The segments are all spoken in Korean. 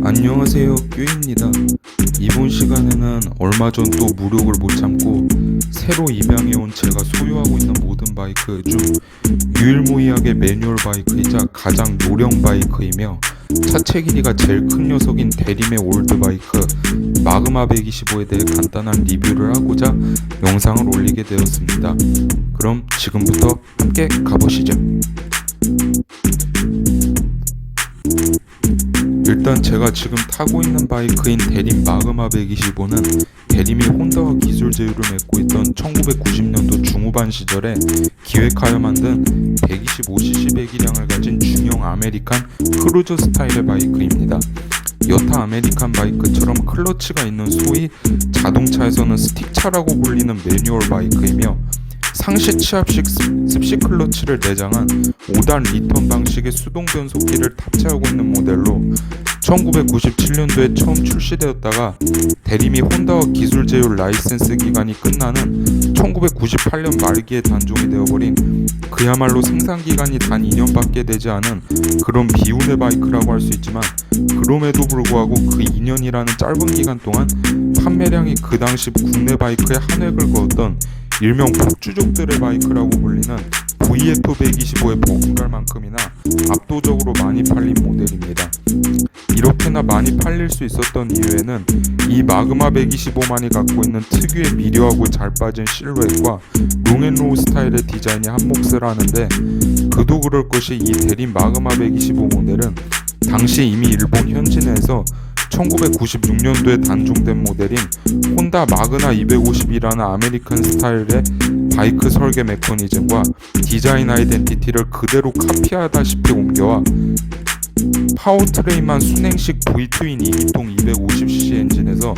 안녕하세요, 뀨입니다. 이번 시간에는 얼마 전 또 무력을 못 참고 새로 입양해온 제가 소유하고 있는 모든 바이크 중 유일무이하게 매뉴얼 바이크이자 가장 노령 바이크이며 차체 길이가 제일 큰 녀석인 대림의 올드 바이크 마그마 125에 대해 간단한 리뷰를 하고자 영상을 올리게 되었습니다. 그럼 지금부터 함께 가보시죠. 일단 제가 지금 타고 있는 바이크인 대림 마그마 125는 대림이 혼다와 기술 제휴를 맺고 있던 1990년도 중후반 시절에 기획하여 만든 125cc 배기량을 가진 중형 아메리칸 크루저 스타일의 바이크입니다. 여타 아메리칸 바이크처럼 클러치가 있는 소위 자동차에서는 스틱차라고 불리는 매뉴얼 바이크이며 상시 치압식 습식 클러치를 내장한 5단 리턴 방식의 수동 변속기를 탑재하고 있는 모델로 1997년도에 처음 출시되었다가 대림이 혼다와 기술 제휴 라이센스 기간이 끝나는 1998년 말기에 단종이 되어버린 그야말로 생산 기간이 단 2년밖에 되지 않은 그런 비운의 바이크라고 할 수 있지만, 그럼에도 불구하고 그 2년이라는 짧은 기간 동안 판매량이 그 당시 국내 바이크에 한 획을 그었던 일명 폭주족들의 바이크라고 불리는 VF125에 버금갈 만큼이나 압도적으로 많이 팔린 모델입니다. 이렇게나 많이 팔릴 수 있었던 이유에는 이 마그마 125만이 갖고 있는 특유의 미려하고 잘 빠진 실루엣과 롱앤로우 스타일의 디자인이 한몫을 하는데, 그도 그럴 것이 이 대림 마그마 125 모델은 당시 이미 일본 현지 내에서 1996년도에 단종된 모델인 혼다 마그나 250이라는 아메리칸 스타일의 바이크 설계 메커니즘과 디자인 아이덴티티를 그대로 카피하다시피 옮겨와 파워트레인만 순행식 V-트윈 2기통 250cc 엔진에서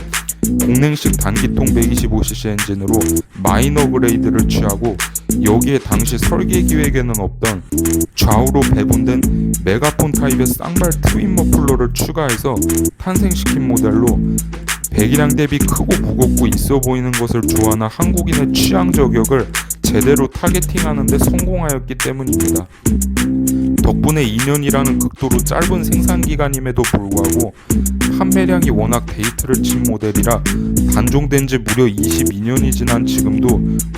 공냉식 단기통 125cc 엔진으로 마이너 그레이드를 취하고, 여기에 당시 설계 기획에는 없던 좌우로 배분된 메가폰 타입의 쌍발 트윈 머플러를 추가해서 탄생시킨 모델로 배기량 대비 크고 무겁고 있어 보이는 것을 좋아하는 한국인의 취향 저격을 제대로 타겟팅하는 데 성공하였기 때문입니다. 덕분에 2년이라는 극도로 짧은 생산기간임에도 불구하고 판매량이 워낙 데이트를 친 모델이라 단종된 지 무려 22년이 지난 지금도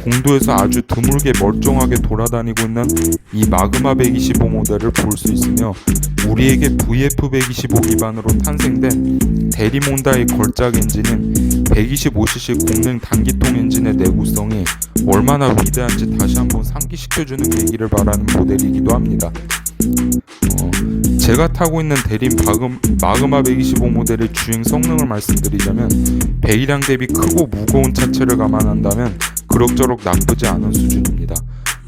공도에서 아주 드물게 멀쩡하게 돌아다니고 있는 이 마그마 125 모델을 볼 수 있으며, 우리에게 VF125 기반으로 탄생된 대림 혼다의 걸작 엔진인 125cc 공냉 단기통 엔진의 내구성이 얼마나 위대한지 다시 한번 상기시켜주는 계기를 바라는 모델이기도 합니다. 제가 타고 있는 대림 마그마 125 모델의 주행 성능을 말씀드리자면, 배기량 대비 크고 무거운 차체를 감안한다면 그럭저럭 나쁘지 않은 수준입니다.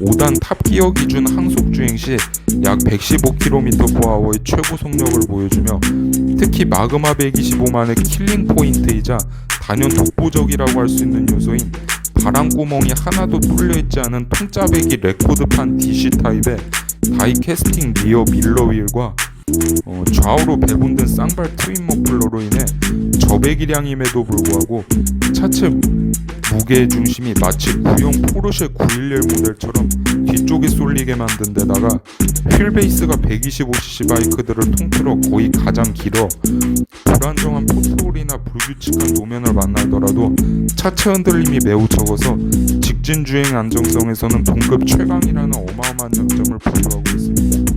5단 탑기어 기준 항속 주행 시 약 115km/h의 최고 속력을 보여주며, 특히 마그마 125만의 킬링 포인트이자 단연 독보적이라고 할 수 있는 요소인 바람구멍이 하나도 뚫려있지 않은 통짜배기 레코드판 DC 타입의 다이캐스팅 리어 밀러 휠과 좌우로 배분된 쌍발 트윈 머플러로 인해 저배기량임에도 불구하고 차체 무게의 중심이 마치 구형 포르쉐 911 모델처럼 뒤쪽에 쏠리게 만든 데다가 휠베이스가 125cc 바이크들을 통틀어 거의 가장 길어 불안정한 포트홀이나 불규칙한 노면을 만나더라도 차체 흔들림이 매우 적어서 직진 주행 안정성에서는 동급 최강이라는 어마어마한 장점을 보유하고 있습니다.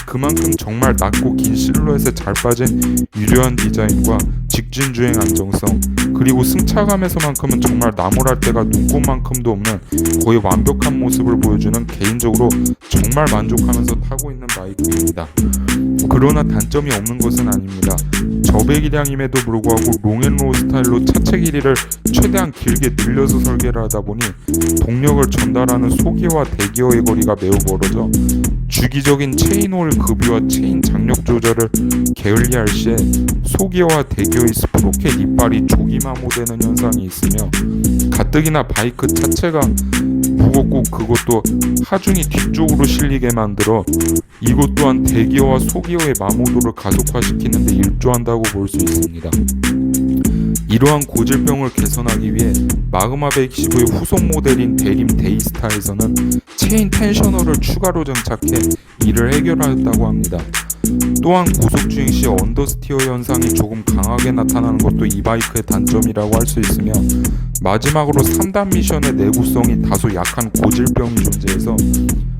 그만큼 정말 낮고 긴 실루엣에 잘 빠진 유려한 디자인과 직진 주행 안정성, 그리고 승차감에서만큼은 정말 나무랄 데가 눈꼽만큼도 없는 거의 완벽한 모습을 보여주는 개인적으로 정말 만족하면서 타고 있는 바이크입니다. 그러나 단점이 없는 것은 아닙니다. 저배기량임에도 불구하고 롱앤로우 스타일로 차체 길이를 최대한 길게 늘려서 설계를 하다 보니 동력을 전달하는 소기어와 대기어의 거리가 매우 멀어져 주기적인 체인홀 급유와 체인 장력 조절을 게을리할 시에 소기어와 대기어의 스프로켓 이빨이 조기마모되는 현상이 있으며, 가뜩이나 바이크 차체가 무겁고 그것도 하중이 뒤쪽으로 실리게 만들어 이것 또한 대기어와 소기어의 마모도를 가속화시키는 데 일조한다고 볼 수 있습니다. 이러한 고질병을 개선하기 위해 마그마 125의 후속 모델인 대림 데이스타에서는 체인 텐셔너를 추가로 장착해 이를 해결하였다고 합니다. 또한 고속주행 시 언더스티어 현상이 조금 강하게 나타나는 것도 이 바이크의 단점이라고 할 수 있으며, 마지막으로 3단 미션의 내구성이 다소 약한 고질병이 존재해서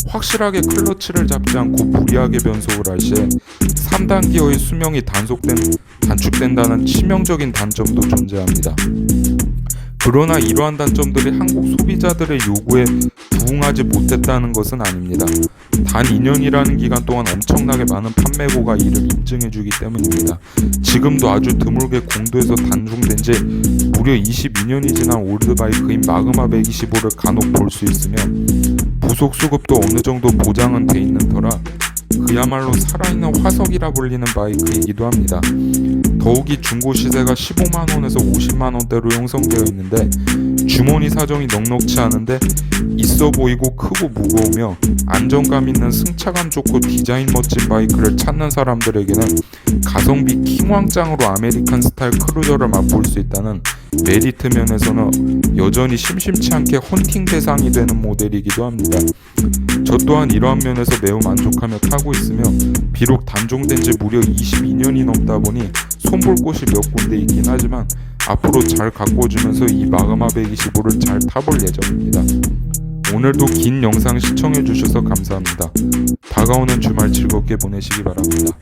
확실하게 클러치를 잡지 않고 무리하게 변속을 할 시에 3단 기어의 수명이 단축된다는 치명적인 단점도 존재합니다. 그러나 이러한 단점들이 한국 소비자들의 요구에 부응하지 못했다는 것은 아닙니다. 단 2년이라는 기간 동안 엄청나게 많은 판매고가 이를 입증해주기 때문입니다. 지금도 아주 드물게 공도에서 단종된 지 무려 22년이 지난 올드바이크인 마그마 125를 간혹 볼 수 있으며, 부속 수급도 어느 정도 보장은 돼 있는 터라 그야말로 살아있는 화석이라 불리는 바이크이기도 합니다. 더욱이 중고 시세가 15만원에서 50만원대로 형성되어 있는데, 주머니 사정이 넉넉치 않은데 있어 보이고 크고 무거우며 안정감 있는 승차감 좋고 디자인 멋진 바이크를 찾는 사람들에게는 가성비 킹왕짱으로 아메리칸 스타일 크루저를 맛볼 수 있다는 메리트 면에서는 여전히 심심치 않게 헌팅 대상이 되는 모델이기도 합니다. 저 또한 이러한 면에서 매우 만족하며 타고 있으며, 비록 단종된 지 무려 22년이 넘다 보니 손볼 곳이 몇 군데 있긴 하지만 앞으로 잘 가꿔주면서 이 마그마 125를 잘 타볼 예정입니다. 오늘도 긴 영상 시청해주셔서 감사합니다. 다가오는 주말 즐겁게 보내시기 바랍니다.